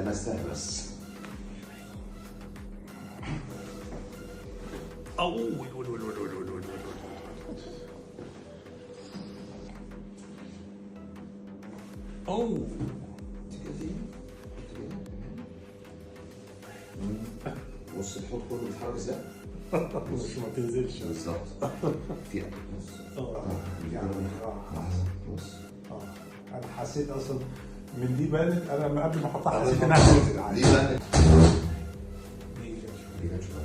لمستها بس. بص الحوض كله بيتحرك ازاي؟ بص ما تنزلش بالظبط. فيها بص. بص. انا حسيت اصلا من دي بانت، انا من قبل ما احطها حسيت انها هتنزل عادي. دي بانت. دي كده شويه.